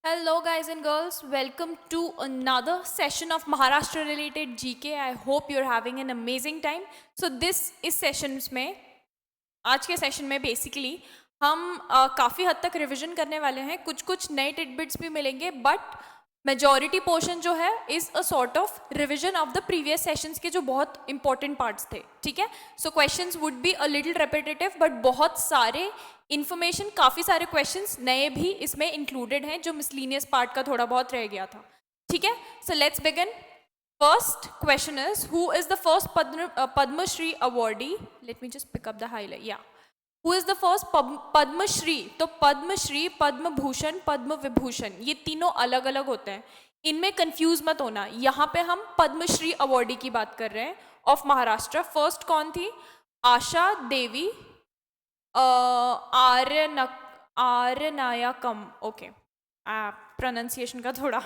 Hello guys and girls, welcome to another session of Maharashtra related GK. I hope you're having an amazing time. So this इस sessions में आज के session में basically हम काफ़ी हद तक रिवीजन करने वाले हैं. कुछ कुछ नए टिडबिट्स भी मिलेंगे बट मेजॉरिटी पोर्शन जो है is a sort of revision of the previous sessions के जो बहुत इंपॉर्टेंट पार्ट्स थे. ठीक है, सो questions would be a little repetitive but बहुत सारे इन्फॉर्मेशन, काफ़ी सारे क्वेश्चंस नए भी इसमें इंक्लूडेड हैं जो मिसलीनियस पार्ट का थोड़ा बहुत रह गया था. ठीक है, so let's begin. First question is, who is the first Padma Shri awardee? Let me just pick up the highlight. Yeah. Who is the first Padma Shri? तो Padma Shri, Padma Bhushan, Padma Vibhushan ये तीनों अलग अलग होते हैं. इनमें confuse मत होना. यहाँ पे हम पद्म श्री अवॉर्डी की बात कर रहे हैं ऑफ महाराष्ट्र. फर्स्ट कौन थी? आशा देवी आर्यनायकम. ओके, प्रोनाउंसिएशन का थोड़ा.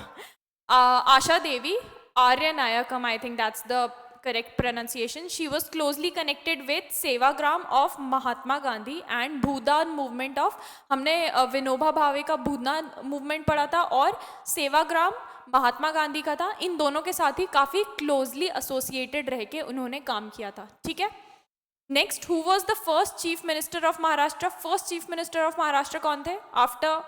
Asha Devi Aryanayakam, I think that's the correct pronunciation. She was closely connected with Sevagram of Mahatma Gandhi and Bhudan movement of, हमने विनोबा भावे का भूदान मूवमेंट पढ़ा था और सेवाग्राम महात्मा गांधी का था. इन दोनों के साथ ही काफ़ी क्लोजली एसोसिएटेड रह के उन्होंने काम किया था. ठीक है, next, who was the first chief minister of Maharashtra? First chief minister of Maharashtra कौन थे? After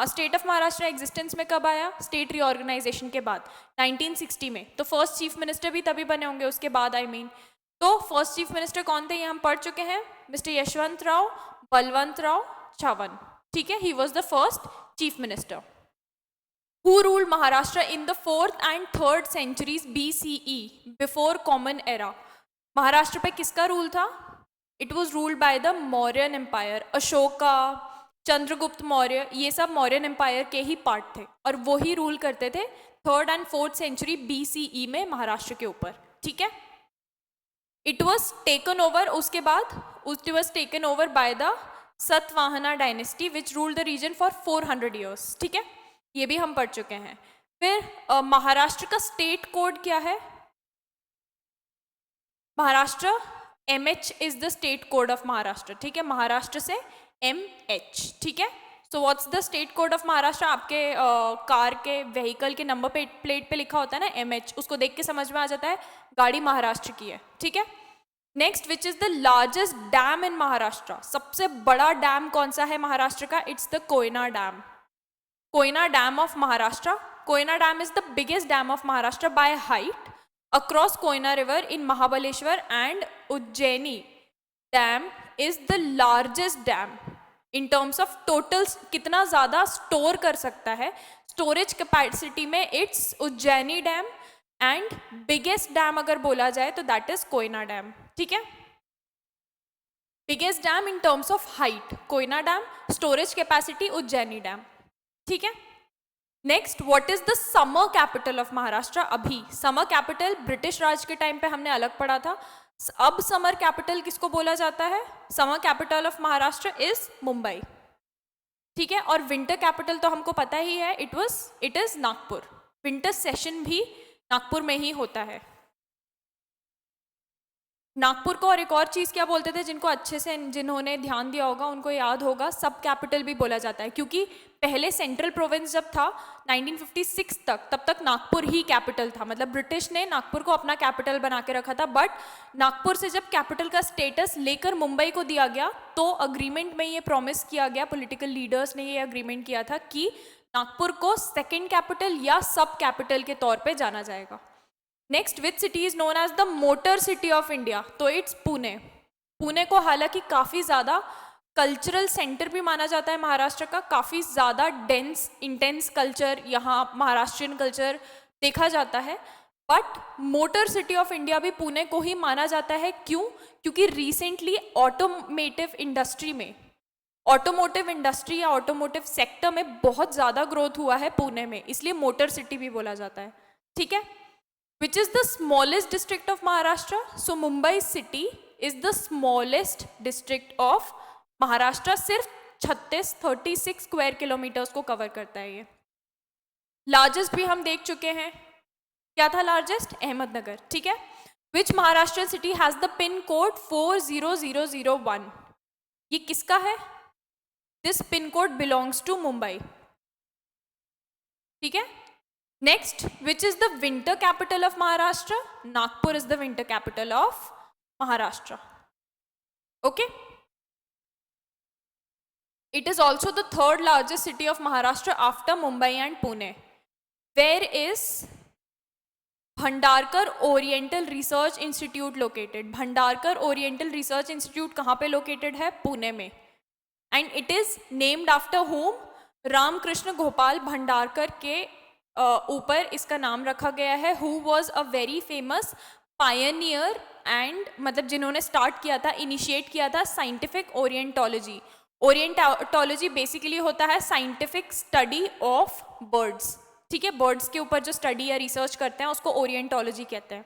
state of Maharashtra existence में कब आया? स्टेट रीऑर्गेनाइजेशन के बाद 1960 में. तो फर्स्ट चीफ मिनिस्टर भी तभी बने होंगे उसके बाद, आई मीन. तो फर्स्ट चीफ मिनिस्टर कौन थे ये हम पढ़ चुके हैं, मिस्टर यशवंत राव बलवंत राव चवन. ठीक है, he was the first chief minister. Who ruled Maharashtra in the 4th and 3rd centuries BCE before common era? Maharashtra पे किसका रूल था? It was ruled by the Mauryan empire. Ashoka, Chandragupta Maurya, ये सब मौर्यन एम्पायर के ही पार्ट थे और वो ही रूल करते थे 3rd and 4th century BCE में महाराष्ट्र के ऊपर. ठीक है, इट वॉज टेकन ओवर, उसके बाद it was taken over by the Satavahana dynasty which ruled the region for 400 years. ठीक है, ये भी हम पढ़ चुके हैं. फिर महाराष्ट्र का स्टेट कोड क्या है? Maharashtra MH is the state code of Maharashtra. ठीक है, महाराष्ट्र से MH. ठीक है, so what's the state code of Maharashtra? आपके कार के व्हीकल के नंबर प्लेट पे लिखा होता है ना MH, उसको देख के समझ में आ जाता है गाड़ी महाराष्ट्र की है. ठीक है, next, which is the largest dam in Maharashtra? सबसे बड़ा डैम कौन सा है महाराष्ट्र का? It's the Koyna dam. Koyna dam of Maharashtra. Koyna dam is the biggest dam of Maharashtra by height across Koyna river in Mahabaleshwar, and Ujjaini dam is the largest dam in terms of total कितना ज़्यादा store कर सकता है storage capacity में. It's Ujjaini dam and biggest dam अगर बोला जाए तो दैट इज कोयना डैम. ठीक है, biggest dam in terms of height Koyna dam, storage capacity Ujjaini dam. ठीक है, next, what is the summer capital of Maharashtra? अभी समर कैपिटल ब्रिटिश राज के टाइम पे हमने अलग पढ़ा था. अब समर कैपिटल किसको बोला जाता है? Summer capital of Maharashtra is Mumbai. ठीक है, और विंटर कैपिटल तो हमको पता ही है, it is Nagpur. Winter session भी नागपुर में ही होता है. नागपुर को और एक और चीज़ क्या बोलते थे, जिनको अच्छे से जिन्होंने ध्यान दिया होगा उनको याद होगा, सब कैपिटल भी बोला जाता है. क्योंकि पहले सेंट्रल प्रोविंस जब था 1956 तक, तब तक नागपुर ही कैपिटल था. मतलब ब्रिटिश ने नागपुर को अपना कैपिटल बना के रखा था. बट नागपुर से जब कैपिटल का स्टेटस लेकर मुंबई को दिया गया तो अग्रीमेंट में ये प्रॉमिस किया गया, पॉलिटिकल लीडर्स ने ये अग्रीमेंट किया था कि नागपुर को सेकेंड कैपिटल या सब कैपिटल के तौर पर जाना जाएगा. Next, which city is known as the motor city of India? तो इट्स पुणे. पुणे को हालांकि काफ़ी ज़्यादा कल्चरल सेंटर भी माना जाता है महाराष्ट्र का. काफ़ी ज़्यादा डेंस इंटेंस कल्चर यहाँ महाराष्ट्रियन कल्चर देखा जाता है. But motor city of India भी पुणे को ही माना जाता है. क्यों? क्योंकि रिसेंटली ऑटोमेटिव इंडस्ट्री या ऑटोमोटिव सेक्टर में बहुत ज़्यादा ग्रोथ हुआ है पुणे में, इसलिए मोटर सिटी भी बोला जाता है. ठीक है, which is the smallest district of Maharashtra? So Mumbai city is the smallest district of Maharashtra. सिर्फ 36 स्क्वायर किलोमीटर्स को कवर करता है ये. लार्जेस्ट भी हम देख चुके हैं. क्या था लार्जेस्ट? अहमदनगर. ठीक है, which Maharashtra city has the pin code 40001? ये किसका है? This pin code belongs to Mumbai. ठीक है. Next, which is the winter capital of Maharashtra? Nagpur is the winter capital of Maharashtra. Okay. It is also the third largest city of Maharashtra after Mumbai and Pune. Where is Bhandarkar Oriental Research Institute located? Bhandarkar Oriental Research Institute कहाँ पे located है? पुणे में. And it is named after whom? Ramakrishna Gopal Bhandarkar के ऊपर इसका नाम रखा गया है. Who was a very famous pioneer and मतलब जिन्होंने स्टार्ट किया था, इनिशिएट किया था साइंटिफिक ओरिएंटोलॉजी. ओरिएंटोलॉजी बेसिकली होता है साइंटिफिक स्टडी ऑफ बर्ड्स. ठीक है, बर्ड्स के ऊपर जो स्टडी या रिसर्च करते हैं उसको ओरिएंटोलॉजी कहते हैं.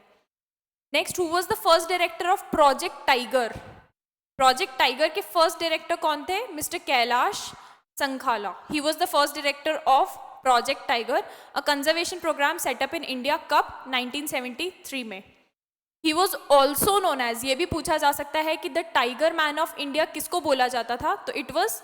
Next, who was the first director of project tiger? Project tiger के फर्स्ट डायरेक्टर कौन थे? Mister Kailash Sankhala. He was the first director of project tiger, a conservation program set up in India. कब? 1973 में. He was also known as, ये भी पूछा जा सकता है कि the tiger man of India किसको बोला जाता था? तो it was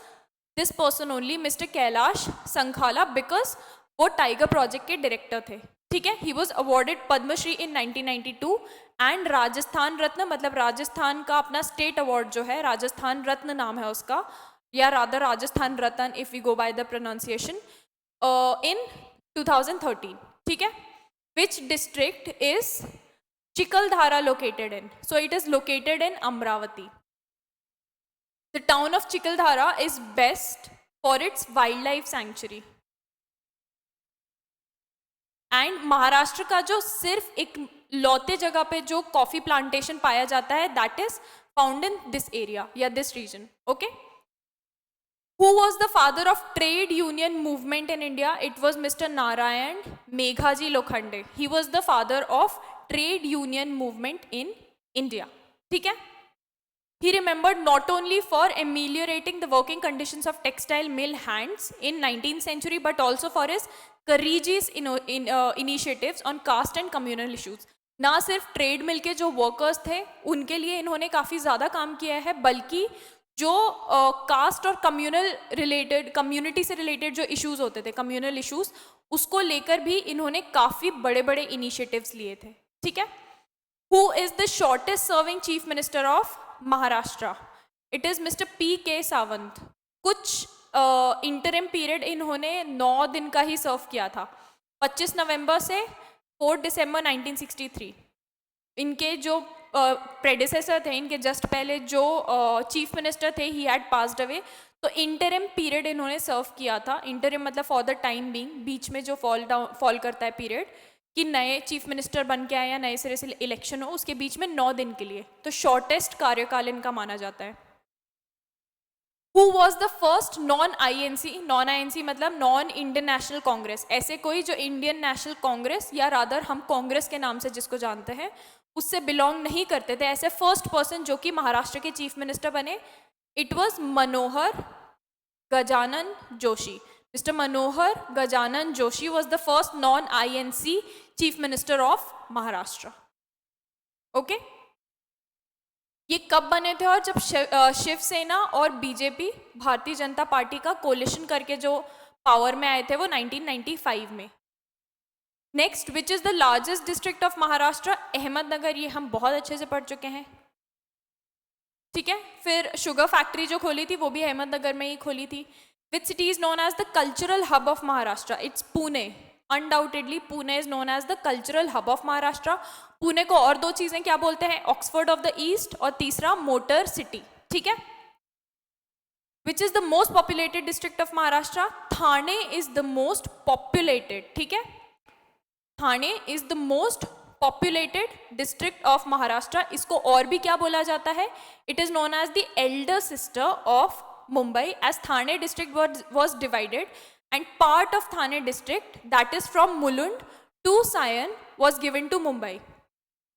this person only, mister Kailash संखाला, because वो टाइगर प्रोजेक्ट के डायरेक्टर थे. ठीक है. He was awarded Padmashri in 1992 and Rajasthan Ratna, मतलब राजस्थान का अपना स्टेट अवार्ड जो है, राजस्थान रत्न नाम है उसका, या rather Rajasthan Ratan if we go by the pronunciation, in 2013. ठीक है. Which district is Chikaldhara located in? So it is located in Amravati. The town of Chikaldhara is best for its wildlife sanctuary. And Maharashtra का जो सिर्फ एक लौते जगह पे जो coffee plantation पाया जाता है, that is found in this area या this region. Okay. Who was the father of trade union movement in India? It was Mr. Narayan Meghaji Lokhande. He was the father of trade union movement in India. ठीक है. He remembered not only for ameliorating the working conditions of textile mill hands in 19th century, but also for his courageous initiatives on caste and communal issues. ना सिर्फ trade मिल के जो workers थे उनके लिए इन्होंने काफ़ी ज़्यादा काम किया है, बल्कि जो कास्ट और कम्युनिटी से रिलेटेड जो इश्यूज होते थे, कम्युनल इश्यूज, उसको लेकर भी इन्होंने काफ़ी बड़े बड़े इनिशिएटिव्स लिए थे. ठीक है. Who is the shortest serving chief minister of Maharashtra? It is mister P.K. Sawant. कुछ इंटरिम पीरियड इन्होंने 9 दिन का ही सर्व किया था, 25 नवंबर से 4 दिसंबर 1963. इनके जो प्रेडिसेसर थे, इनके जस्ट पहले जो चीफ मिनिस्टर थे, ही हैड पास्ड अवे. तो इंटरिम पीरियड इन्होंने सर्व किया था. इंटरिम मतलब फॉर द टाइम बीइंग, बीच में जो फॉल करता है पीरियड, कि नए चीफ मिनिस्टर बन के आए या नए सिरे से इलेक्शन हो, उसके बीच में 9 दिन के लिए. तो शॉर्टेस्ट कार्यकाल इनका माना जाता है. Who was the first non INC मतलब नॉन इंडियन नेशनल कांग्रेस, ऐसे कोई जो इंडियन नेशनल कांग्रेस या रादर हम कांग्रेस के नाम से जिसको जानते हैं उससे बिलोंग नहीं करते थे, ऐसे फर्स्ट पर्सन जो कि महाराष्ट्र के चीफ मिनिस्टर बने? It was Manohar Gajanan Joshi. Mister Manohar Gajanan Joshi was the first non INC chief minister of Maharashtra. Okay. ये कब बने थे? और जब शिवसेना और बीजेपी, भारतीय जनता पार्टी का कोलिशन करके जो पावर में आए थे, वो 1995 में. Next, which is the largest district of Maharashtra? Ahmednagar. ये हम बहुत अच्छे से पढ़ चुके हैं. ठीक है. फिर शुगर फैक्ट्री जो खोली थी वो भी अहमदनगर में ही खोली थी. Which city is known as the cultural hub of Maharashtra? It's Pune. Undoubtedly Pune is known as the cultural hub of Maharashtra. Pune को और 2 चीजें क्या बोलते हैं? ऑक्सफोर्ड ऑफ द ईस्ट, और तीसरा मोटर सिटी. ठीक है. Which is the most populated district of Maharashtra? Thane is the most populated. ठीक है. Thane is the most populated district of Maharashtra. इसको और भी क्या बोला जाता है? It is known as the elder sister of Mumbai, as Thane district was divided and part of Thane district, that is from Mulund to Sion, was given to Mumbai.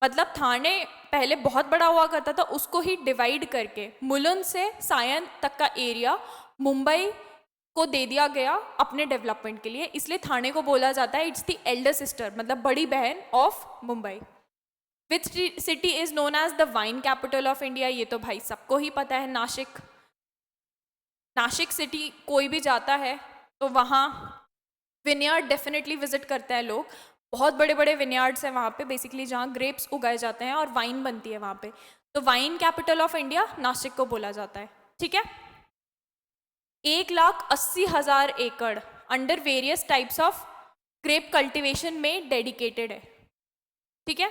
मतलब थाने पहले बहुत बड़ा हुआ करता था, उसको ही डिवाइड करके मुलुंड से सायन तक का एरिया मुंबई को दे दिया गया अपने डेवलपमेंट के लिए. इसलिए थाने को बोला जाता है इट्स द एल्डर सिस्टर, मतलब बड़ी बहन of Mumbai. Which city is known as the wine capital of India? ये तो भाई सबको ही पता है, नासिक. नासिक सिटी कोई भी जाता है तो वहाँ विनयार्ड डेफिनेटली विजिट करते हैं लोग, बहुत बड़े बड़े विनयार्ड्स हैं वहाँ पे बेसिकली, जहाँ ग्रेप्स उगाए जाते हैं और वाइन बनती है वहाँ पे। तो wine capital of India Nashik को बोला जाता है, ठीक है। 1,80,000 एकड़ under various types of grape cultivation में डेडिकेटेड है, ठीक है।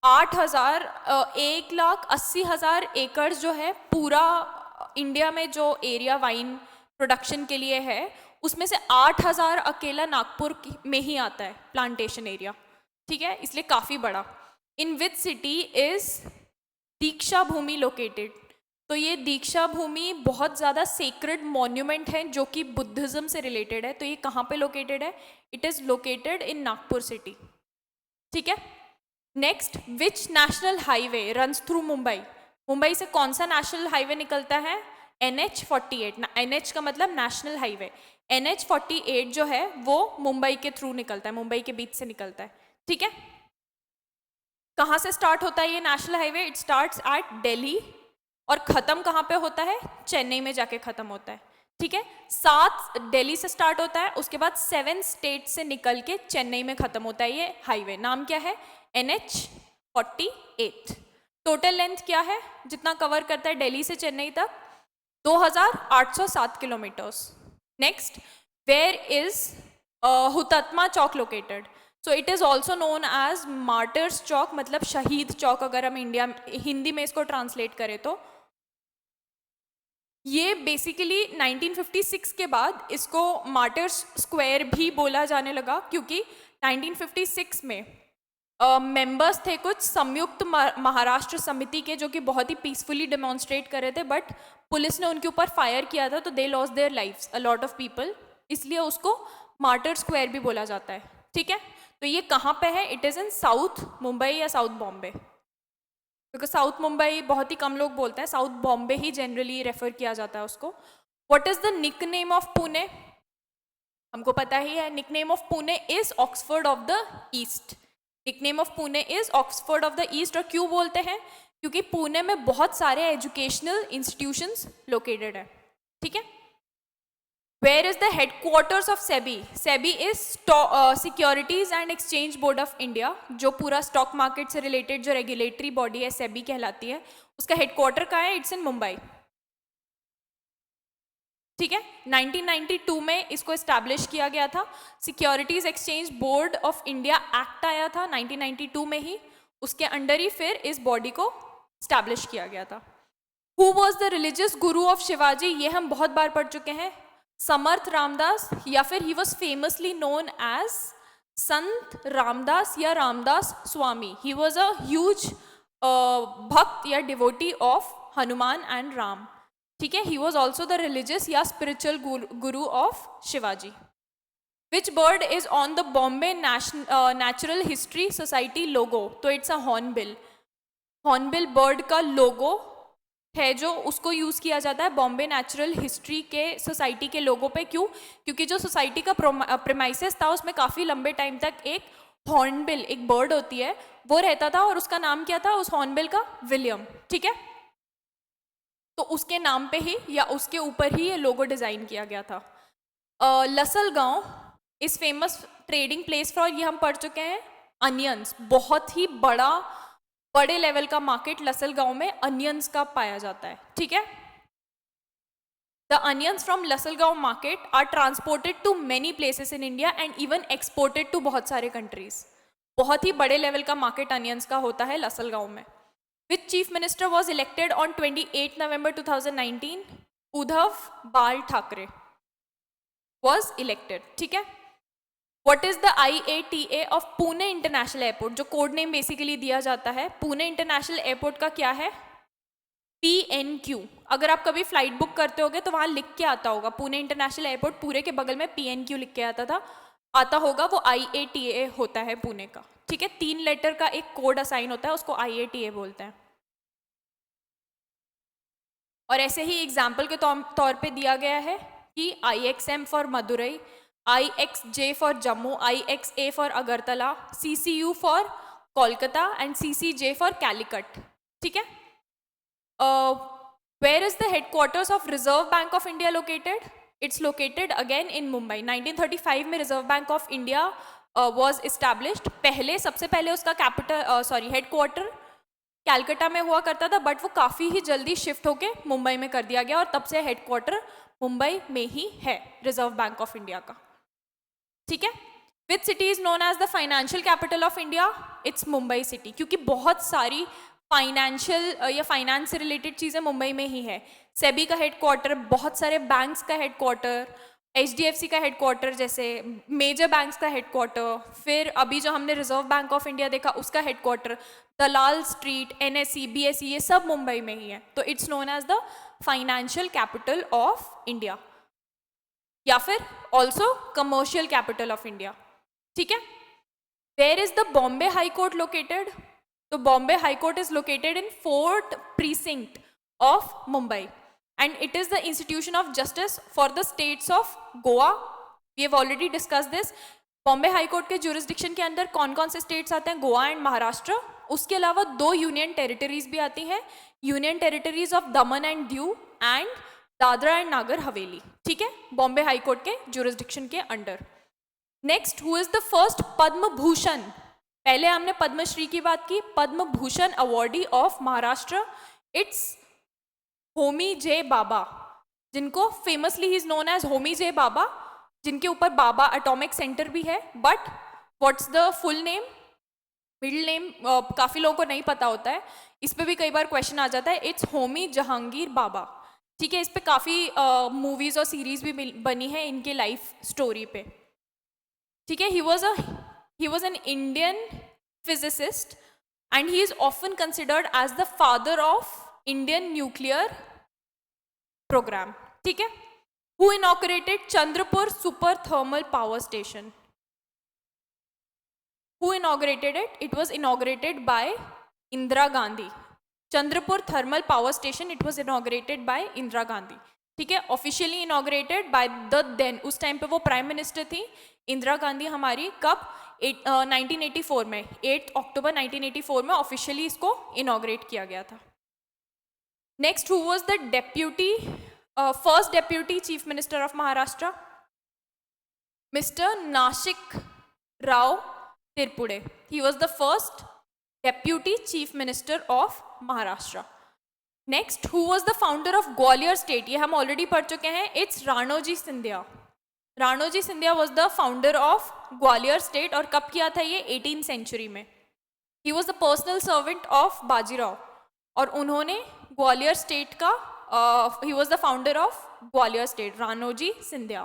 1,80,000 एकड़ जो है पूरा इंडिया में जो एरिया वाइन प्रोडक्शन के लिए है, उसमें से 8,000 अकेला नागपुर में ही आता है प्लांटेशन एरिया, ठीक है, इसलिए काफ़ी बड़ा। In which city is Deeksha Bhoomi located? तो ये दीक्षा भूमि बहुत ज़्यादा सेक्रेड मॉन्यूमेंट है जो कि बुद्धिज़्म से रिलेटेड है। तो ये कहाँ पे लोकेटेड है? It is located in Nagpur city, ठीक है। Next, which national highway runs through Mumbai? Mumbai से कौन सा नेशनल हाईवे निकलता है? NH48। NH का मतलब नेशनल हाईवे। NH48 जो है वो मुंबई के थ्रू निकलता है, मुंबई के बीच से निकलता है, ठीक है। कहाँ से स्टार्ट होता है ये national highway? It starts at Delhi और ख़त्म कहाँ पे होता है? चेन्नई में जाके ख़त्म होता है, ठीक है। 7 दिल्ली से स्टार्ट होता है, उसके बाद 7 स्टेट से निकल के चेन्नई में ख़त्म होता है ये हाईवे। नाम क्या है? NH48। टोटल लेंथ क्या है जितना कवर करता है दिल्ली से चेन्नई तक? 2,807 kilometres. Next, where is Hutatma Chowk located? So it is also known as martyrs Chowk, मतलब शहीद चौक अगर हम हिंदी में इसको ट्रांसलेट करें तो। ये बेसिकली 1956 के बाद इसको मार्टर्स स्क्वायर भी बोला जाने लगा, क्योंकि 1956 में मेंबर्स थे कुछ संयुक्त महाराष्ट्र समिति के, जो कि बहुत ही पीसफुली डेमोन्स्ट्रेट कर रहे थे, बट पुलिस ने उनके ऊपर फायर किया था, तो they lost their lives a lot of people, इसलिए उसको मार्टर स्क्वायर भी बोला जाता है, ठीक है। तो ये कहाँ पे है? It is in south Mumbai या साउथ बॉम्बे, क्योंकि साउथ मुंबई बहुत ही कम लोग बोलते हैं, साउथ बॉम्बे ही जनरली रेफर किया जाता है उसको। What is the nick name of Pune? हमको पता ही है, nick name of Pune is Oxford of the east. Nickname of Pune is Oxford of the east. और क्यों बोलते हैं? क्योंकि पुणे में बहुत सारे एजुकेशनल इंस्टीट्यूशंस लोकेटेड है, ठीक है। Where is the headquarters of SEBI? SEBI is securities and exchange board of India, जो पूरा स्टॉक मार्केट से रिलेटेड जो रेगुलेटरी बॉडी है सेबी कहलाती है, उसका हेडक्वार्टर कहाँ है? इट्स इन मुंबई, ठीक है। 1992 में इसको एस्टैब्लिश किया गया था। Securities exchange board of India act आया था 1992 में ही, उसके अंडर ही फिर इस बॉडी को एस्टैब्लिश किया गया था। Who was the religious Guru of Shivaji? ये हम बहुत बार पढ़ चुके हैं, समर्थ रामदास, या फिर he was famously known as Sant Ramdas या Ramdas Swami. He was a huge bhakt या devotee of Hanuman and Ram, ठीक है। He was also the religious या spiritual guru of Shivaji. Which bird is on the Bombay natural history society logo? तो it's a hornbill. Hornbill bird का logo है जो उसको यूज़ किया जाता है बॉम्बे नेचुरल हिस्ट्री के सोसाइटी के लोगों पे। क्यों? क्योंकि जो सोसाइटी का प्रेमाइसेस था उसमें काफ़ी लंबे टाइम तक एक हॉर्नबिल, एक बर्ड होती है, वो रहता था, और उसका नाम क्या था उस हॉर्नबिल का? विलियम, ठीक है। तो उसके नाम पे ही या उसके ऊपर ही ये लोगो डिज़ाइन किया गया था। लसल गांव इस फेमस ट्रेडिंग प्लेस फॉर, ये हम पढ़ चुके हैं, अनियंस। बहुत ही बड़े लेवल का मार्केट लसल गांव में अनियंस का पाया जाता है, ठीक है। The onions from Lasalgaon market are transported to many places in India and even exported to बहुत सारे कंट्रीज। बहुत ही बड़े लेवल का मार्केट अनियंस का होता है लसल गांव में। Which chief minister was elected on 28 November 2019? Uddhav Bal Thackeray was elected, ठीक है। What is the IATA of Pune International Airport? जो कोड नेम बेसिकली दिया जाता है पुणे इंटरनेशनल एयरपोर्ट का क्या है? PNQ। अगर आप कभी फ्लाइट बुक करते होगे तो वहाँ लिख के आता होगा पुणे इंटरनेशनल एयरपोर्ट, पूरे के बगल में PNQ लिख के आता होगा, वो IATA होता है पुणे का, ठीक है। 3 लेटर का एक कोड असाइन होता है, उसको IATA बोलते हैं। और ऐसे ही एग्जाम्पल के तौर पे दिया गया है कि IXM for Madurai, IXJ for Jammu, IXA for Agartala, CCU for Kolkata and CCJ for Calicut, ठीक है। Where is the headquarters of reserve bank of India located? It's located again in Mumbai. 1935 में reserve bank of India was established. पहले सबसे पहले उसका capital headquarter Calcutta में हुआ करता था, बट वो काफ़ी ही जल्दी शिफ्ट होके मुंबई में कर दिया गया और तब से हेडक्वार्टर मुंबई में ही है रिजर्व बैंक ऑफ इंडिया का. ठीक है. Which city is known as the financial capital of India? It's Mumbai city, क्योंकि बहुत सारी फाइनेंशियल या फाइनेंस से रिलेटेड चीज़ें मुंबई में ही है. सेबी का हेडक्वार्टर, बहुत सारे बैंक्स का हेडक्वार्टर, HDFC का हेडक्वार्टर, जैसे मेजर बैंक्स का हेडक्वार्टर, फिर अभी जो हमने रिजर्व बैंक ऑफ इंडिया देखा उसका headquarter, Dalal street, NSE, BSE, ये सब मुंबई में ही है. तो it's known as the financial capital of India या फिर also commercial capital of India. ठीक है. Where is the Bombay high court located? तो Bombay high court is located in fourth precinct of Mumbai and it is the institution of justice for the states of Goa. We have already discussed this. Bombay high court के jurisdiction के अंदर कौन कौन से states आते हैं? Goa and Maharashtra. उसके अलावा 2 यूनियन टेरिटरीज भी आती हैं, union territories of Daman and Diu and Dadra and Nagar Haveli. ठीक है, बॉम्बे हाई कोर्ट के जुरिस्डिक्शन के under. Next, who is the first Padma Bhushan? पहले हमने पद्मश्री की बात की. Padma Bhushan awardee of Maharashtra, it's Homi J बाबा, जिनको famously he is known as Homi J Bhabha, जिनके ऊपर बाबा एटॉमिक सेंटर भी है. But what's the full name, middle name काफ़ी लोगों को नहीं पता होता है. इस पे भी कई बार क्वेश्चन आ जाता है. इट्स होमी जहांगीर बाबा. ठीक है, इस पे काफ़ी मूवीज़ और सीरीज भी बनी है इनके लाइफ स्टोरी पे. ठीक है. He was an Indian physicist and he is often considered as the father of Indian nuclear programme. ठीक है. Who inaugurated Chandrapur Super Thermal Power Station? Who inaugurated it? It was inaugurated by Indira Gandhi. Chandrapur Thermal Power Station, it was inaugurated by Indira Gandhi. ठीक है. Officially inaugurated by the then, उस time पे वो prime minister थी इंदिरा गांधी हमारी. कब? 1984 में, 8 अक्टूबर 1984 में ऑफिशियली इसको इनॉग्रेट किया गया था. Next, who was the deputy first deputy chief minister of Maharashtra? Mr. Nashik Rao Tirpude. He was the first deputy chief minister of Maharashtra. Next, who was the founder of Gwalior state? ये हम already पढ़ चुके हैं. It's Ranoji Scindia. Ranoji Scindia was the founder of Gwalior state. और कब किया था ये? 18th century में. He was the personal servant of Bajirao. और उन्होंने ग्वालियर स्टेट का he was the founder of Gwalior state, Ranoji Scindia.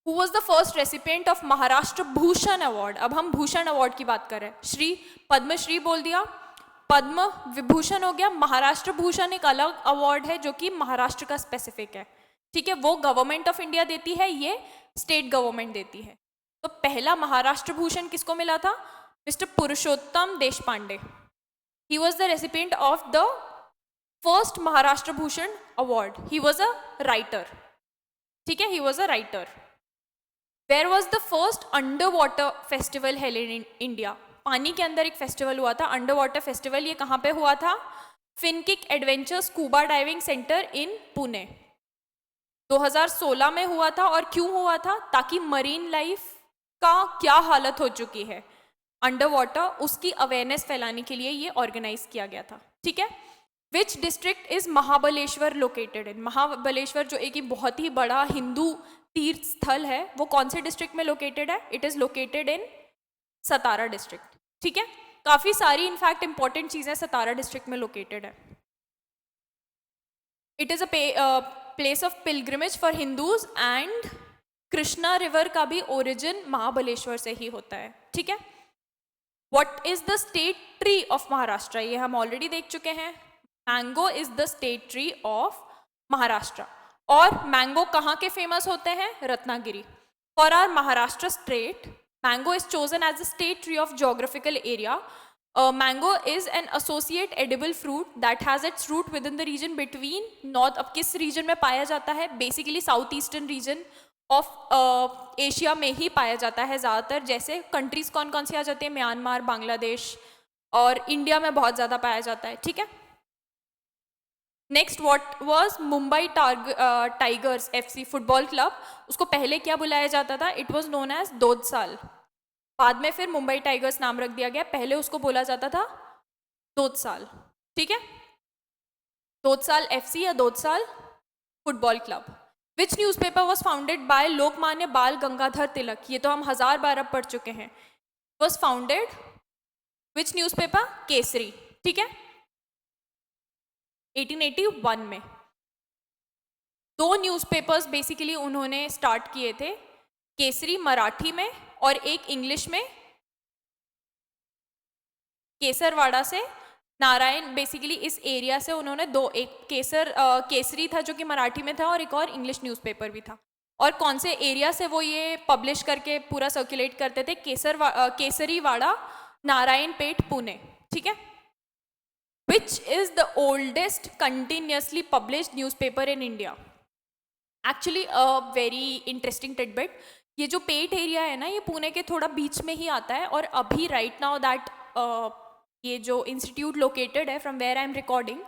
Who was the first recipient of Maharashtra Bhushan Award? अब हम भूषण अवार्ड की बात कर रहे हैं. श्री पद्मश्री बोल दिया, पद्म विभूषण हो गया. महाराष्ट्र भूषण एक अलग अवार्ड है जो कि महाराष्ट्र का स्पेसिफिक है. ठीक है, वो गवर्नमेंट ऑफ इंडिया देती है, ये स्टेट गवर्नमेंट देती है. तो पहला महाराष्ट्र भूषण किसको मिला था? Mister Purushottam Deshpande. He was the recipient of the first Maharashtra Bhushan award. He was a writer. ठीक है, he was a writer. Where was the first underwater festival held in India? पानी के अंदर एक फेस्टिवल हुआ था, अंडरवाटर फेस्टिवल. ये कहाँ पे हुआ था? फिनकिक एडवेंचर स्कूबा डाइविंग सेंटर इन पुणे. 2016 में हुआ था. और क्यों हुआ था? ताकि मरीन लाइफ का क्या हालत हो चुकी है अंडर वाटर, उसकी अवेयरनेस फैलाने के लिए ये ऑर्गेनाइज किया गया था. ठीक है. Which district is Mahabaleshwar located in? Mahabaleshwar जो एक बहुत ही बड़ा हिंदू तीर्थ स्थल है, वो कौन से डिस्ट्रिक्ट में लोकेटेड है? It is located in Satara district. ठीक है. काफी सारी इनफैक्ट इंपॉर्टेंट चीजें सतारा डिस्ट्रिक्ट में लोकेटेड है. It is a place of pilgrimage for Hindus and Krishna river का भी ओरिजिन महाबलेश्वर से ही होता है. ठीक है. What is the state tree of Maharashtra? ये हम ऑलरेडी देख चुके हैं. Mango is the state tree of Maharashtra. और मैंगो कहाँ के फेमस होते हैं? Ratnagiri. For our Maharashtra state, mango is chosen as the state tree of geographical area. Mango is an associate edible fruit that has its root within the region between north. अब किस रीजन में पाया जाता है? Basically south eastern region of Asia में ही पाया जाता है ज़्यादातर. जैसे कंट्रीज कौन कौन सी आ जाती है? म्यांमार, बांग्लादेश, और इंडिया में बहुत ज़्यादा पाया जाता है. ठीक है. Next what was Mumbai tigers FC football club, उसको पहले क्या बुलाया जाता था? इट वाज नोन एज दोदसाल, बाद में फिर मुंबई टाइगर्स नाम रख दिया गया, पहले उसको बोला जाता था दोदसाल, ठीक है, दोदसाल FC या Dodsal football club. Which newspaper was founded by Lokmanya Bal Gangadhar तिलक, ये तो हम 1000 बार अब पढ़ चुके हैं। Was founded which newspaper? Kesari, ठीक है, 1881 में। दो न्यूज़पेपर्स बेसिकली उन्होंने स्टार्ट किए थे, केसरी मराठी में और एक इंग्लिश में, केसरवाड़ा से नारायण, बेसिकली इस एरिया से उन्होंने दो, एक केसरी था जो कि मराठी में था और एक और इंग्लिश न्यूज़पेपर भी था। और कौन से एरिया से वो ये पब्लिश करके पूरा सर्कुलेट करते थे? केसरीवाड़ा, नारायणपेट, पुणे, ठीक है। Which is the oldest continuously published newspaper in India? Actually a very interesting tidbit, ये जो पेट एरिया है ना, ये पुणे के थोड़ा बीच में ही आता है, और अभी राइट नाउ दैट ये जो इंस्टीट्यूट लोकेटेड है from where I am recording,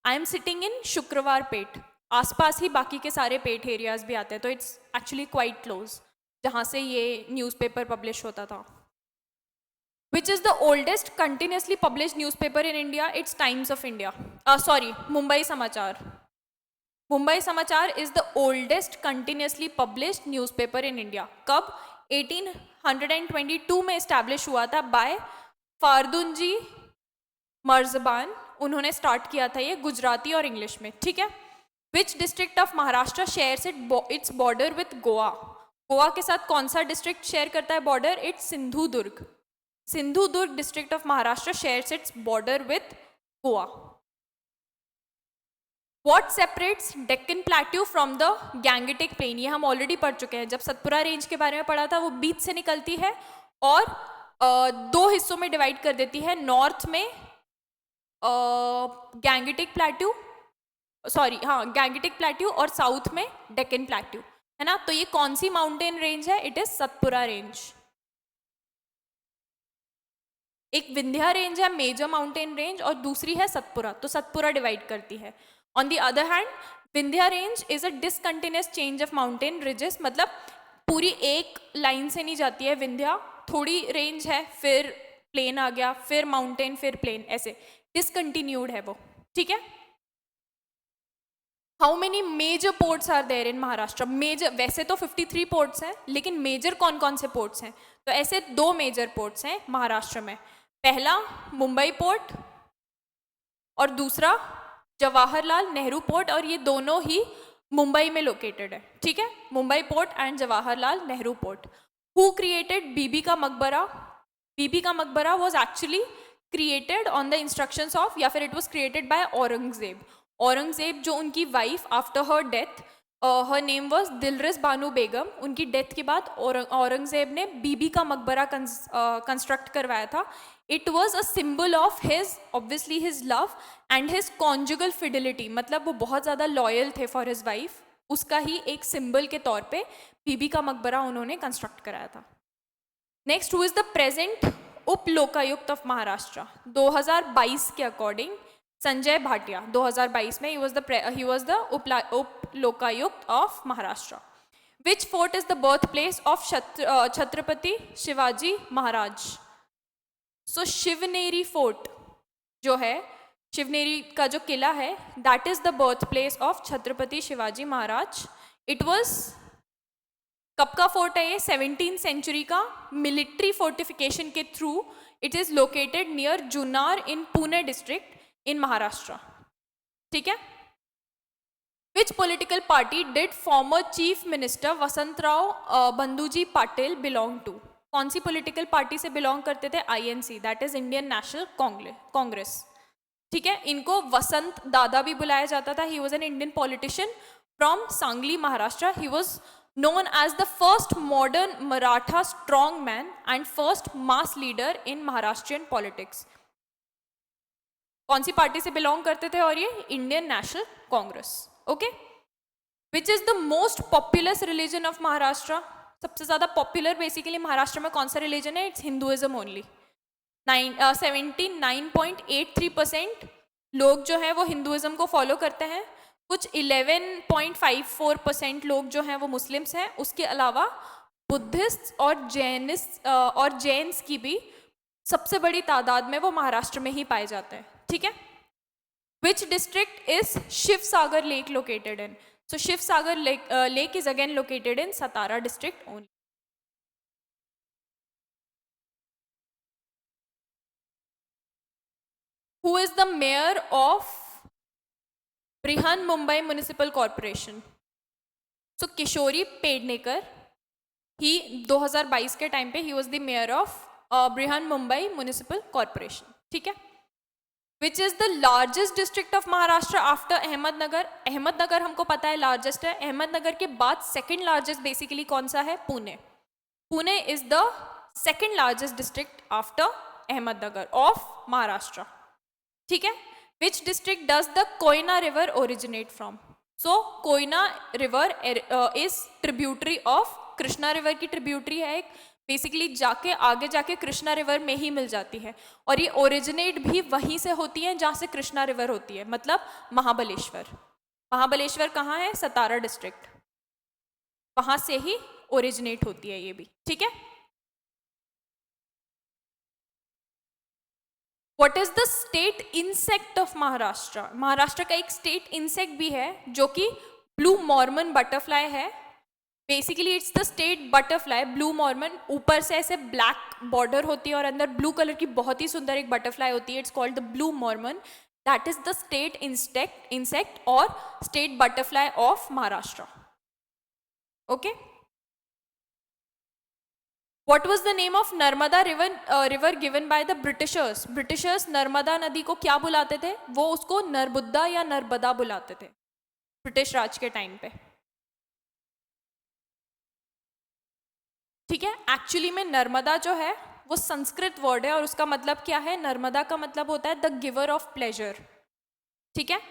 I am sitting in Shukrawar Peth, आसपास ही बाकी के सारे पेट एरियाज भी आते हैं, तो इट्स एक्चुअली क्वाइट क्लोज जहाँ से ये न्यूज़पेपर पब्लिश होता था। Which is the oldest continuously publish newspaper in India? It's times of India, sorry, Mumbai समाचार। मुंबई समाचार is the oldest continuously published newspaper in India. कब? 1822 में इस्टेब्लिश हुआ था बाय फारदुंजी मर्जबान, उन्होंने स्टार्ट किया था ये गुजराती और इंग्लिश में, ठीक है। Which district of Maharashtra shares its border with Goa? Goa के साथ कौन सा डिस्ट्रिक्ट शेयर करता है border? It's Sindhudurg. Sindhudurg district of Maharashtra shares its border with Goa. What separates Deccan plateau from the Gangetic plain? ये हम ऑलरेडी पढ़ चुके हैं, जब सतपुरा रेंज के बारे में पढ़ा था, वो बीच से निकलती है और दो हिस्सों में डिवाइड कर देती है, नॉर्थ में गैंगेटिक प्लेट्यू, सॉरी हाँ गैंगेटिक प्लेट्यू, और साउथ में डेक्कन प्लेट्यू, है ना। तो ये कौन सी माउंटेन रेंज है? It is Satpura range. एक विंध्या रेंज है मेजर माउंटेन रेंज और दूसरी है सतपुरा, तो सतपुरा डिवाइड करती है। On the other hand Vindhya range is a discontinuous change of mountain ridges, मतलब पूरी एक लाइन से नहीं जाती है विंध्या, थोड़ी रेंज है, फिर प्लेन आ गया, फिर माउंटेन, फिर प्लेन, ऐसे डिसकंटिन्यूड है वो, ठीक है। How many major ports are there in Maharashtra? Major, वैसे तो 53 पोर्ट्स हैं, लेकिन मेजर कौन कौन से पोर्ट्स हैं? तो ऐसे दो मेजर पोर्ट्स हैं महाराष्ट्र में, पहला मुंबई पोर्ट और दूसरा जवाहरलाल नेहरू पोर्ट, और ये दोनों ही मुंबई में लोकेटेड है, ठीक है, Mumbai port and Jawaharlal Nehru port. Who created Bibi Ka Maqbara? Bibi Ka Maqbara was actually created on the instructions of, या फिर it was created by Aurangzeb. Aurangzeb जो उनकी wife after her death, her name was Dilras Banu Begum, उनकी डेथ के बाद औरंगजेब ने बीबी का मकबरा कंस्ट्रक्ट करवाया था। It was a symbol of his, obviously his love and his conjugal fidelity, मतलब वो बहुत ज़्यादा लॉयल थे फॉर हिज वाइफ, उसका ही एक सिंबल के तौर पे बीबी का मकबरा उन्होंने कंस्ट्रक्ट कराया था। Next, who is the present उप लोकायुक्त ऑफ महाराष्ट्र? 2022 के अकॉर्डिंग संजय भाटिया, 2022 में he was the उप Lokayukta of Maharashtra. Which fort is the birth place of Chhatrapati Shivaji Maharaj? So Shivneri fort जो है, शिवनेरी का जो किला है, that is the birth place of Chhatrapati Shivaji Maharaj. It was, कब का फोर्ट है ये? 17th सेंचुरी का, मिलिट्री फोर्टिफिकेशन के through. It is located near Junnar in Pune district in Maharashtra, ठीक है। विच political party did former chief minister Vasantrao बंधुजी Patil belong to? कौन सी पॉलिटिकल पार्टी से बिलोंग करते थे? INC, that is Indian national Congress, ठीक है। इनको वसंत दादा भी बुलाया जाता था। ही was an Indian politician from Sangli, Maharashtra. He was known as the first modern Maratha strongman and first mass leader in Maharashtrian politics. कौन सी पार्टी से बिलोंग करते थे? और ये Indian national Congress, okay. Which is the most populous religion of Maharashtra? सबसे ज्यादा popular basically Maharashtra में कौन सा रिलीजन है? It's Hinduism only. 79.83% लोग जो है वो हिंदुइज्म को फॉलो करते हैं, कुछ 11.54% लोग जो हैं वो मुस्लिम्स हैं, उसके अलावा बुद्धिस्ट और जैन्स की भी सबसे बड़ी तादाद में वो महाराष्ट्र में ही पाए जाते हैं, ठीक है। Which district is Shiv Sagar lake located in? So Shiv Sagar lake is again located in Satara district only. Who is the mayor of Brihan Mumbai Municipal Corporation? So Kishori Pednekar, he 2022 के टाइम पे he was the mayor of Brihan Mumbai municipal corporation, ठीक है। Which is the largest district of Maharashtra after Ahmednagar? Ahmednagar हमको पता है largest है, अहमदनगर के बाद सेकेंड लार्जेस्ट बेसिकली कौन सा है? Pune. Pune is the second largest district after Ahmednagar of Maharashtra, ठीक है। Which district does the Koyna river originate from? So Koyna river is tributary of Krishna river की ट्रिब्यूटरी है एक, बेसिकली जाके आगे जाके कृष्णा रिवर में ही मिल जाती है, और ये ओरिजिनेट भी वहीं से होती है जहाँ से कृष्णा रिवर होती है, मतलब महाबलेश्वर। महाबलेश्वर कहाँ है? सतारा डिस्ट्रिक्ट, वहाँ से ही ओरिजिनेट होती है ये भी, ठीक है। What is the state insect of Maharashtra? Maharashtra का एक स्टेट इंसेक्ट भी है जो कि ब्लू मॉर्मन बटरफ्लाई है। Basically it's the state butterfly blue Mormon. ऊपर से ऐसे ब्लैक बॉर्डर होती है और अंदर ब्लू कलर की बहुत ही सुंदर एक बटरफ्लाई होती है, it's called the blue Mormon. That is the state insect और state butterfly of Maharashtra, okay. What was the name of Narmada river given by the Britishers? Britishers Narmada नदी को क्या बुलाते थे? वो उसको नर्बुद्दा या नर्मदा बुलाते थे ब्रिटिश राज के टाइम पे, ठीक है। एक्चुअली में नर्मदा जो है वो संस्कृत वर्ड है और उसका मतलब क्या है? नर्मदा का मतलब होता है द गिवर ऑफ प्लेजर, ठीक है।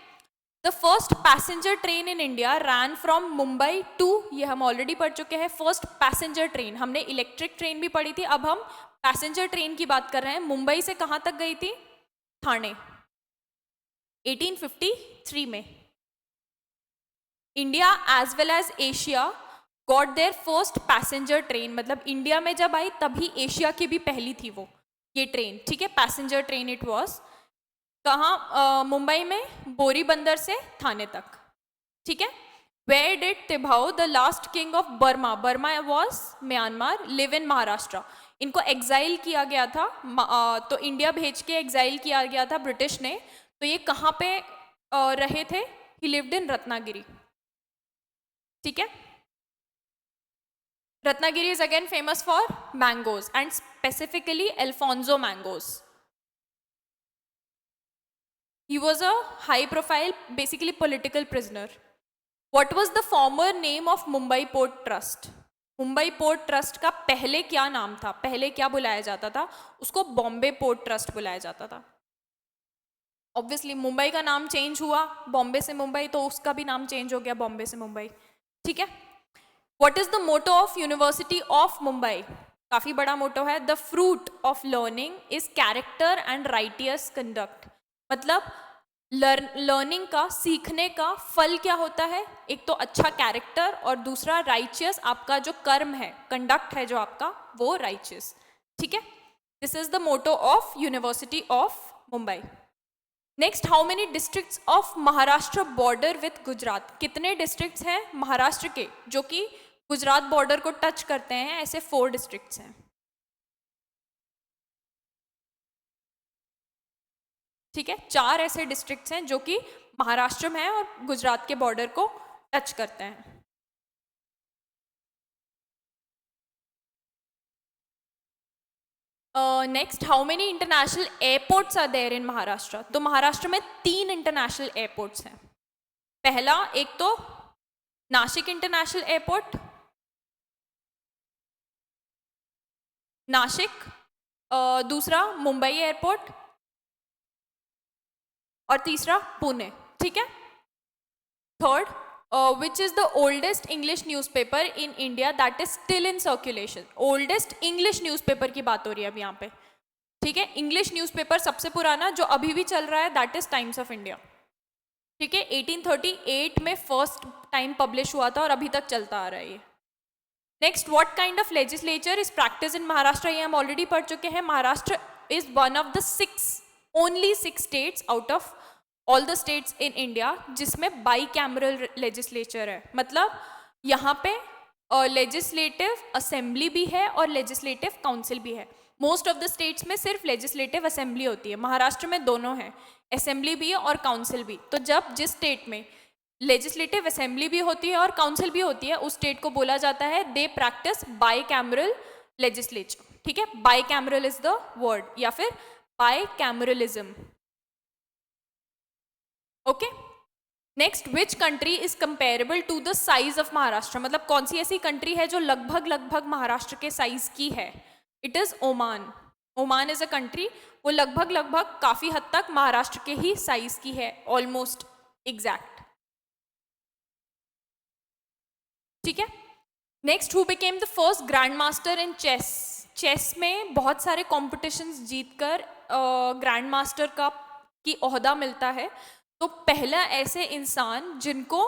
The first passenger train in India ran from Mumbai to, ये हम ऑलरेडी पढ़ चुके हैं। फर्स्ट पैसेंजर ट्रेन, हमने इलेक्ट्रिक ट्रेन भी पढ़ी थी, अब हम पैसेंजर ट्रेन की बात कर रहे हैं। मुंबई से कहाँ तक गई थी? ठाणे, 1853 में। India as well as Asia got their first passenger train, मतलब इंडिया में जब आई तभी एशिया की भी पहली थी वो ये ट्रेन, ठीक है। पैसेंजर ट्रेन इट वॉज कहाँ? मुंबई में, बोरी बंदर से थाने तक, ठीक है। Where did Thibaw the last king of Burma, Burma was Myanmar, live in Maharashtra? इनको एग्जाइल किया गया था, तो इंडिया भेज के एग्जाइल किया गया था ब्रिटिश ने। तो ये कहाँ पे रहे थे? ही लिव्ड इन रत्नागिरी, ठीक है। Ratnagiri is again famous for mangoes and specifically Alfonso mangoes. He was a high profile, basically political prisoner. What was the former name of Mumbai Port Trust? Mumbai port trust का पहले क्या नाम था? पहले क्या बुलाया जाता था उसको? बॉम्बे पोर्ट ट्रस्ट बुलाया जाता था। ऑब्वियसली मुंबई का नाम चेंज हुआ बॉम्बे से मुंबई, तो उसका भी नाम चेंज हो गया बॉम्बे से मुंबई, ठीक है। What is the motto of University of Mumbai? काफी बड़ा मोटो है। The fruit of learning is character and righteous conduct। मतलब लर्निंग का, सीखने का फल क्या होता है? एक तो अच्छा कैरेक्टर और दूसरा राइचियस, आपका जो कर्म है, कंडक्ट है जो आपका, वो राइचियस, ठीक है। This is the motto of university of Mumbai. Next, how many districts of Maharashtra border with Gujarat? कितने डिस्ट्रिक्ट्स हैं महाराष्ट्र के जो कि गुजरात बॉर्डर को टच करते हैं? ऐसे 4 डिस्ट्रिक्ट्स हैं, ठीक है। 4 ऐसे डिस्ट्रिक्ट्स हैं जो कि महाराष्ट्र में हैं और गुजरात के बॉर्डर को टच करते हैं। Next, how many international airports are there in Maharashtra? तो महाराष्ट्र में 3 इंटरनेशनल एयरपोर्ट्स हैं। पहला एक तो नासिक इंटरनेशनल एयरपोर्ट, नासिक, दूसरा मुंबई एयरपोर्ट और तीसरा पुणे, ठीक है। Third, which is the oldest English newspaper in India that is still in circulation? Oldest English newspaper की बात हो रही है अब यहाँ पे, ठीक है, इंग्लिश न्यूज़पेपर सबसे पुराना जो अभी भी चल रहा है that is times of India. ठीक है, 1838 में फर्स्ट टाइम पब्लिश हुआ था और अभी तक चलता आ रहा है ये। Next, what kind of legislature is practice in Maharashtra, ये हम ऑलरेडी पढ़ चुके हैं। Maharashtra is one of the only 6 states out of all the states in India जिसमें बाई कैमरल लेजिस्लेचर है। मतलब यहाँ पे लेजिस्लेटिव असेंबली भी है और लेजिस्लेटिव काउंसिल भी है। मोस्ट ऑफ द स्टेट्स में सिर्फ लेजिस्लेटिव असेंबली होती है, महाराष्ट्र में दोनों है, असेंबली भी है और काउंसिल भी। तो जब जिस स्टेट में लेजिस्लेटिव असेंबली भी होती है और काउंसिल भी होती है उस स्टेट को बोला जाता है they practise bicameral legislature. ठीक है, bicameral is the word, या फिर bicameralism. Okay, next, which country is comparable to the size of Maharashtra, मतलब कौन सी ऐसी कंट्री है जो लगभग महाराष्ट्र के साइज की है। It is Oman. Oman is a country, वो लगभग काफी हद तक महाराष्ट्र के ही साइज की है, ऑलमोस्ट एग्जैक्ट। ठीक है, next, who became the first grand master in chess. Chess में बहुत सारे कॉम्पिटिशंस जीतकर ग्रैंड मास्टर का की ओहदा मिलता है। तो पहला ऐसे इंसान जिनको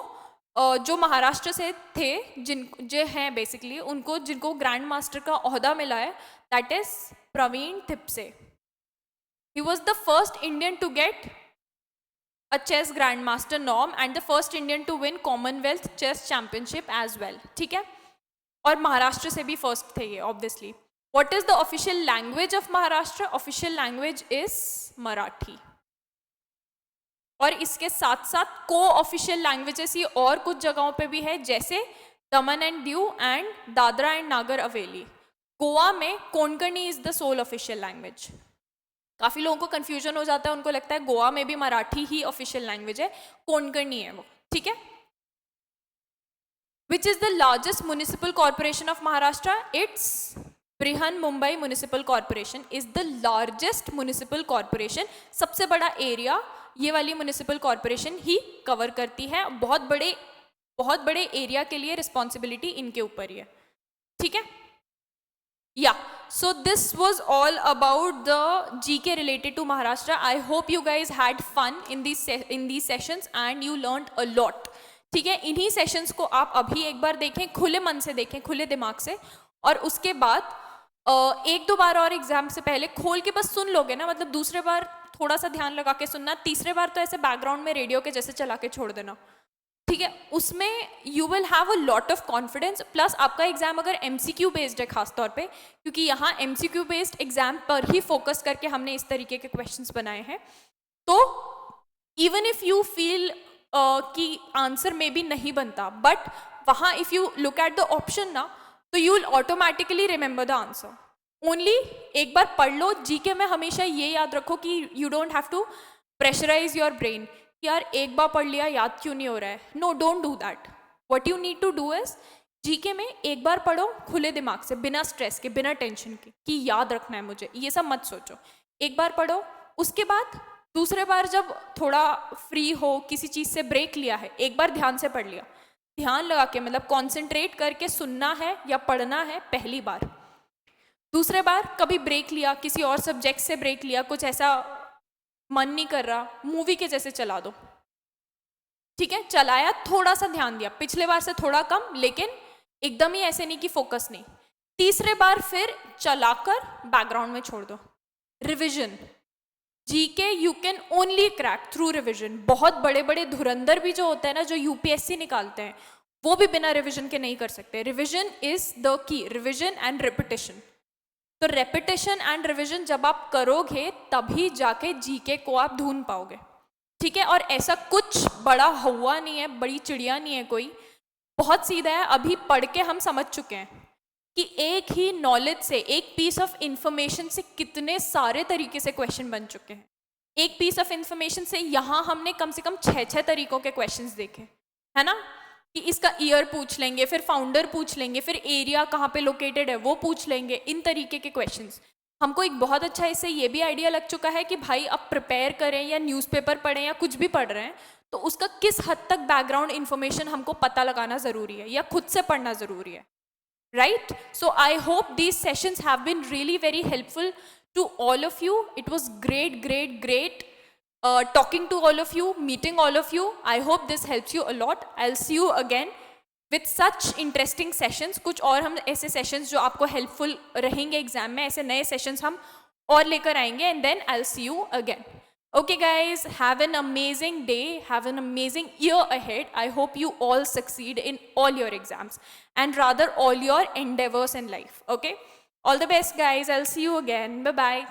जो महाराष्ट्र से थे, जो हैं बेसिकली उनको, जिनको ग्रैंड मास्टर का ओहदा मिला है, that is Praveen Thipsay. He was the first Indian to get a chess grandmaster norm and the first Indian to win Commonwealth chess championship as well। ठीक है, और महाराष्ट्र से भी फर्स्ट थे ये obviously. What is the official language of Maharashtra? Official language is Marathi. और इसके साथ साथ को ऑफिशियल लैंग्वेजेस ये और कुछ जगहों पे भी है, जैसे Daman and Diu and Dadra and Nagar Haveli. Goa में Konkani is the sole official language. काफी लोगों को कंफ्यूजन हो जाता है, उनको लगता है गोवा में भी मराठी ही ऑफिशियल लैंग्वेज है, कोंकणी है वो। ठीक है, which is the largest municipal corporation of Maharashtra? It's Brihan Mumbai municipal corporation is the largest municipal corporation. सबसे बड़ा एरिया ये वाली म्युनिसिपल कॉर्पोरेशन ही कवर करती है। बहुत बड़े एरिया के लिए रिस्पॉन्सिबिलिटी इनके ऊपर ही है। ठीक है, yeah, so this was all about the GK related to Maharashtra. I hope you guys had fun in these sessions and you learned a lot। ठीक है, इन्हीं सेशंस को आप अभी एक बार देखें, खुले मन से देखें, खुले दिमाग से, और उसके बाद एक दो बार और एग्जाम से पहले खोल के बस सुन लोगे ना, मतलब दूसरे बार थोड़ा सा ध्यान लगा के सुनना, तीसरे बार तो ऐसे बैकग्राउंड में रेडियो के जैसे चला के छोड़ देना। ठीक है, उसमें you will have a lot of confidence. Plus आपका एग्जाम अगर MCQ बेस्ड है खास तौर पे, क्योंकि यहाँ MCQ बेस्ड एग्जाम पर ही फोकस करके हमने इस तरीके के क्वेश्चंस बनाए हैं, तो इवन इफ यू फील कि आंसर में भी नहीं बनता, बट वहाँ if you look at the option ना, तो you will automatically remember the answer. Only एक बार पढ़ लो। जीके में हमेशा ये याद रखो कि you don't have to pressurise your brain, यार एक बार पढ़ लिया याद क्यों नहीं हो रहा है। No, don't do that. What you need to do is, GK में एक बार पढ़ो खुले दिमाग से, बिना स्ट्रेस के, बिना टेंशन के कि याद रखना है मुझे, ये सब मत सोचो। एक बार पढ़ो, उसके बाद दूसरे बार जब थोड़ा फ्री हो, किसी चीज़ से ब्रेक लिया है, एक बार ध्यान से पढ़ लिया, ध्यान लगा के, मतलब कॉन्सेंट्रेट करके सुनना है या पढ़ना है पहली बार। दूसरे बार कभी ब्रेक लिया, किसी और सब्जेक्ट से ब्रेक लिया, कुछ ऐसा मन नहीं कर रहा, मूवी के जैसे चला दो। ठीक है, चलाया, थोड़ा सा ध्यान दिया, पिछले बार से थोड़ा कम, लेकिन एकदम ही ऐसे नहीं कि फोकस नहीं। तीसरे बार फिर चलाकर बैकग्राउंड में छोड़ दो। Revision, GK you can only crack through revision. बहुत बड़े बड़े धुरंधर भी जो होते हैं ना, जो यूपीएससी निकालते हैं, वो भी बिना रिविजन के नहीं कर सकते। Revision is the key, revision and repetition. तो रेपिटेशन एंड रिविजन जब आप करोगे तभी जाके जीके को आप ढूंढ पाओगे। ठीक है, और ऐसा कुछ बड़ा हुआ नहीं है, बड़ी चिड़िया नहीं है कोई, बहुत सीधा है। अभी पढ़ के हम समझ चुके हैं कि एक ही नॉलेज से, एक पीस ऑफ इंफॉर्मेशन से कितने सारे तरीके से क्वेश्चन बन चुके हैं। एक पीस ऑफ इंफॉर्मेशन से यहाँ हमने कम से कम 6 तरीकों के क्वेश्चंस देखे, है ना, कि इसका ईयर पूछ लेंगे, फिर फाउंडर पूछ लेंगे, फिर एरिया कहाँ पे लोकेटेड है वो पूछ लेंगे, इन तरीके के क्वेश्चंस। हमको एक बहुत अच्छा इससे ये भी आइडिया लग चुका है कि भाई अब प्रिपेयर करें या न्यूज़पेपर पढ़ें या कुछ भी पढ़ रहे हैं, तो उसका किस हद तक बैकग्राउंड इन्फॉर्मेशन हमको पता लगाना ज़रूरी है या खुद से पढ़ना ज़रूरी है, right. So I hope these sessions have been really very helpful to all of you. It was great, great, great talking to all of you, meeting all of you. I hope this helps you a lot. I'll see you again with such interesting sessions. कुछ और हम ऐसे sessions जो आपको helpful रहेंगे exam में, ऐसे नए sessions हम और लेकर आएंगे, and then I'll see you again. Okay guys, have an amazing day, have an amazing year ahead. I hope you all succeed in all your exams and rather all your endeavors in life. Okay, all the best guys. I'll see you again. Bye bye.